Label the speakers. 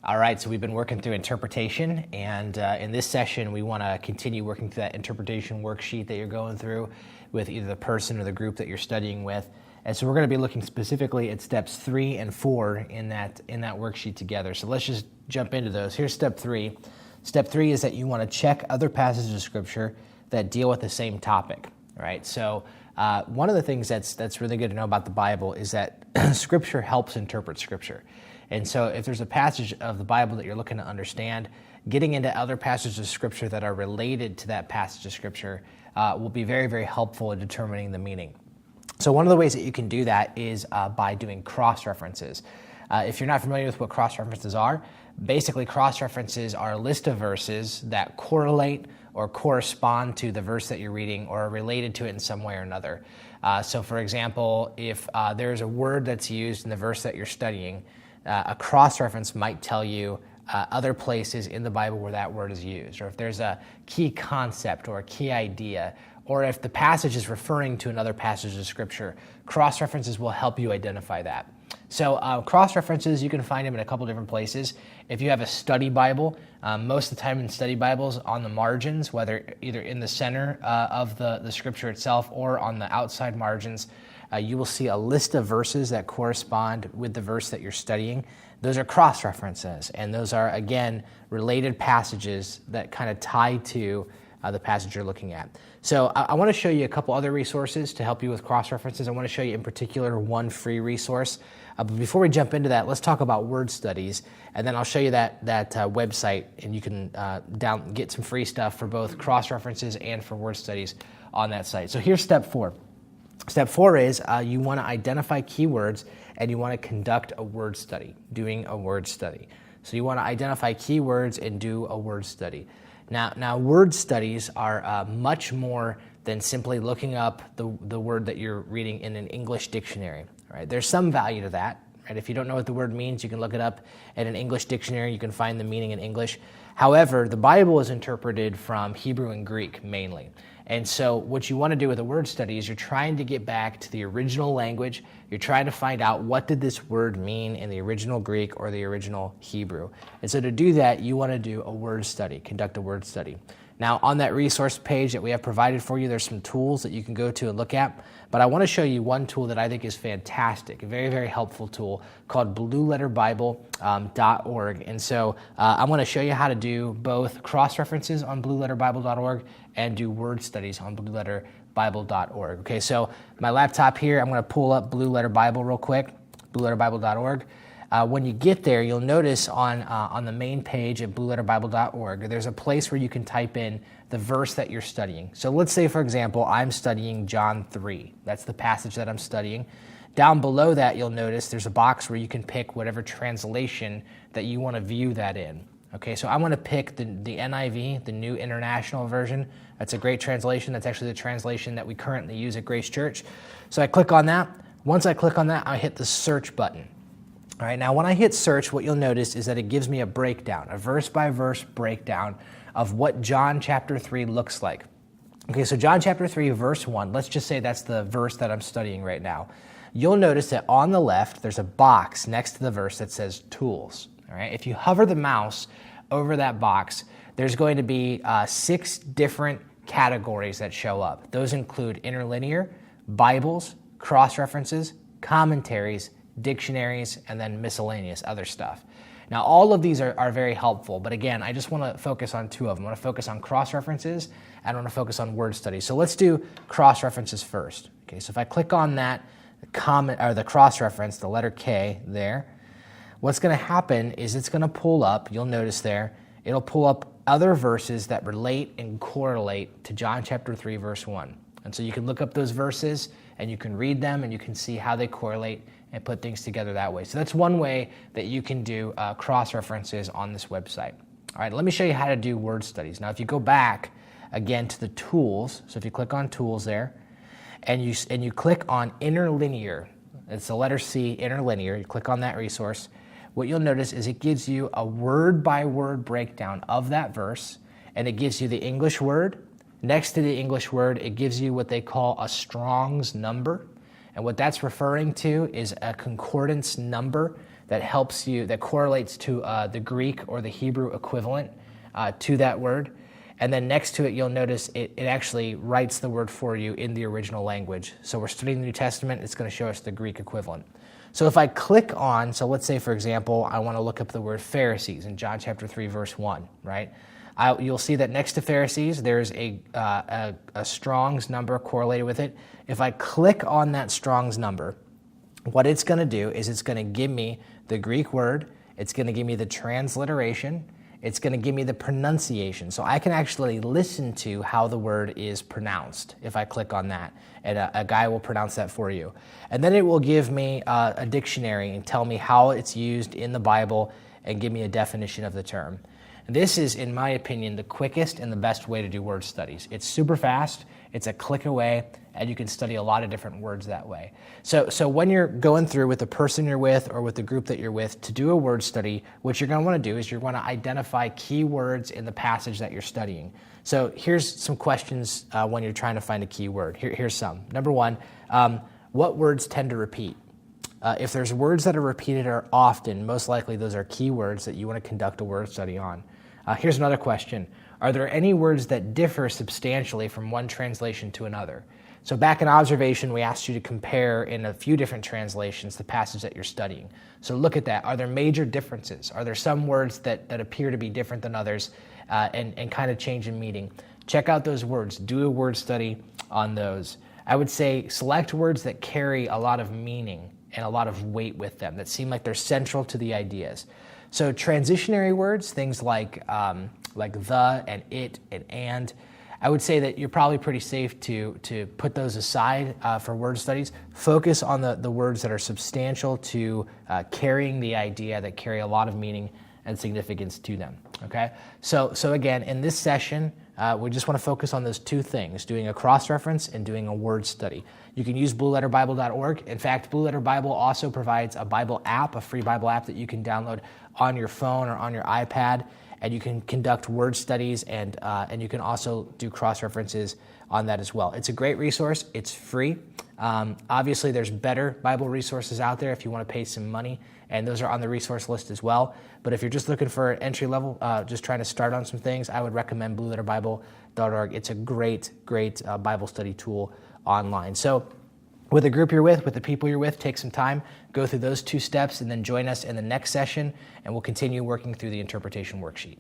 Speaker 1: All right, so we've been working through interpretation, and in this session we want to continue working through that interpretation worksheet that you're going through with either the person or the group that you're studying with. And so we're going to be looking specifically at steps 3 and 4 in that worksheet together. So let's just jump into those. Here's step 3. Step 3 is that you want to check other passages of Scripture that deal with the same topic. All right, so one of the things that's really good to know about the Bible is that Scripture helps interpret Scripture. And so if there's a passage of the Bible that you're looking to understand, getting into other passages of Scripture that are related to that passage of Scripture will be very, very helpful in determining the meaning. So one of the ways that you can do that is by doing cross-references. If you're not familiar with what cross-references are, basically cross-references are a list of verses that correlate or correspond to the verse that you're reading or are related to it in some way or another. So for example, if there's a word that's used in the verse that you're studying, a cross-reference might tell you other places in the Bible where that word is used, or if there's a key concept or a key idea, or if the passage is referring to another passage of Scripture. Cross-references will help you identify that. So cross-references, you can find them in a couple different places. If you have a study Bible, most of the time in study Bibles, on the margins, whether either in the center of the Scripture itself or on the outside margins, you will see a list of verses that correspond with the verse that you're studying. Those are cross-references, and those are, again, related passages that kind of tie to the passage you're looking at. So I want to show you a couple other resources to help you with cross-references. I want to show you in particular one free resource. But before we jump into that, let's talk about word studies, and then I'll show you that website, and you can get some free stuff for both cross-references and for word studies on that site. So here's step 4. Step 4 is you want to identify keywords and you want to conduct a word study, doing a word study. So you want to identify keywords and do a word study. Now word studies are much more than simply looking up the word that you're reading in an English dictionary. Right? There's some value to that. Right? If you don't know what the word means, you can look it up in an English dictionary. You can find the meaning in English. However, the Bible is interpreted from Hebrew and Greek mainly. And so what you want to do with a word study is you're trying to get back to the original language. You're trying to find out what did this word mean in the original Greek or the original Hebrew. And so to do that, you want to do a word study, conduct a word study. Now, on that resource page that we have provided for you, there's some tools that you can go to and look at. But I want to show you one tool that I think is fantastic, a very, very helpful tool called blueletterbible.org. And so I want to show you how to do both cross-references on blueletterbible.org and do word studies on blueletterbible.org. Okay, so my laptop here, I'm going to pull up Blue Letter Bible real quick, blueletterbible.org. When you get there, you'll notice on the main page at blueletterbible.org, there's a place where you can type in the verse that you're studying. So let's say, for example, I'm studying John 3. That's the passage that I'm studying. Down below that, you'll notice there's a box where you can pick whatever translation that you want to view that in. Okay, so I want to pick the NIV, the New International Version. That's a great translation. That's actually the translation that we currently use at Grace Church. So I click on that. Once I click on that, I hit the search button. All right, now when I hit search, what you'll notice is that it gives me a breakdown, a verse-by-verse breakdown of what John chapter 3 looks like. Okay, so John chapter 3, verse 1, let's just say that's the verse that I'm studying right now. You'll notice that on the left, there's a box next to the verse that says Tools. All right, if you hover the mouse over that box, there's going to be 6 different categories that show up. Those include interlinear, Bibles, cross-references, commentaries, dictionaries, and then miscellaneous other stuff. Now, all of these are very helpful, but again, I just want to focus on 2 of them. I want to focus on cross-references, and I want to focus on word studies. So let's do cross-references first. Okay, so if I click on that the cross-reference, the letter K there, what's going to happen is it's going to pull up, you'll notice there, it'll pull up other verses that relate and correlate to John chapter 3, verse 1. And so you can look up those verses, and you can read them, and you can see how they correlate and put things together that way. So that's one way that you can do cross-references on this website. All right, let me show you how to do word studies. Now, if you go back again to the tools, so if you click on tools there, and you click on interlinear, it's the letter C, interlinear, you click on that resource, what you'll notice is it gives you a word-by-word breakdown of that verse, and it gives you the English word. Next to the English word, it gives you what they call a Strong's number. And what that's referring to is a concordance number that helps you, that correlates to the Greek or the Hebrew equivalent to that word. And then next to it, you'll notice it actually writes the word for you in the original language. So we're studying the New Testament, it's going to show us the Greek equivalent. So if I click on, so let's say, for example, I want to look up the word Pharisees in John chapter 3, verse 1, right? You'll see that next to Pharisees, there's a Strong's number correlated with it. If I click on that Strong's number, what it's going to do is it's going to give me the Greek word, it's going to give me the transliteration, it's going to give me the pronunciation. So I can actually listen to how the word is pronounced if I click on that, and a guy will pronounce that for you. And then it will give me a dictionary and tell me how it's used in the Bible and give me a definition of the term. This is, in my opinion, the quickest and the best way to do word studies. It's super fast, it's a click away, and you can study a lot of different words that way. So when you're going through with the person you're with or with the group that you're with to do a word study, what you're going to want to do is you're going to identify key words in the passage that you're studying. So here's some questions when you're trying to find a key word. Here's some. Number one, what words tend to repeat? If there's words that are repeated or often, most likely those are key words that you want to conduct a word study on. Here's another question. Are there any words that differ substantially from one translation to another? So back in observation, we asked you to compare in a few different translations the passage that you're studying. So look at that. Are there major differences? Are there some words that appear to be different than others and kind of change in meaning? Check out those words. Do a word study on those. I would say select words that carry a lot of meaning and a lot of weight with them, that seem like they're central to the ideas. So transitionary words, things like the and it and, I would say that you're probably pretty safe to put those aside for word studies. Focus on the words that are substantial to carrying the idea, that carry a lot of meaning and significance to them, okay? So again, in this session, we just want to focus on those two things, doing a cross-reference and doing a word study. You can use blueletterbible.org. In fact, Blue Letter Bible also provides a Bible app, a free Bible app that you can download on your phone or on your iPad, and you can conduct word studies and you can also do cross-references on that as well. It's a great resource. It's free. Obviously, there's better Bible resources out there if you want to pay some money, and those are on the resource list as well. But if you're just looking for an entry level, just trying to start on some things, I would recommend blueletterbible.org. It's a great Bible study tool online. So with the group you're with the people you're with, take some time, go through those two steps, and then join us in the next session, and we'll continue working through the interpretation worksheet.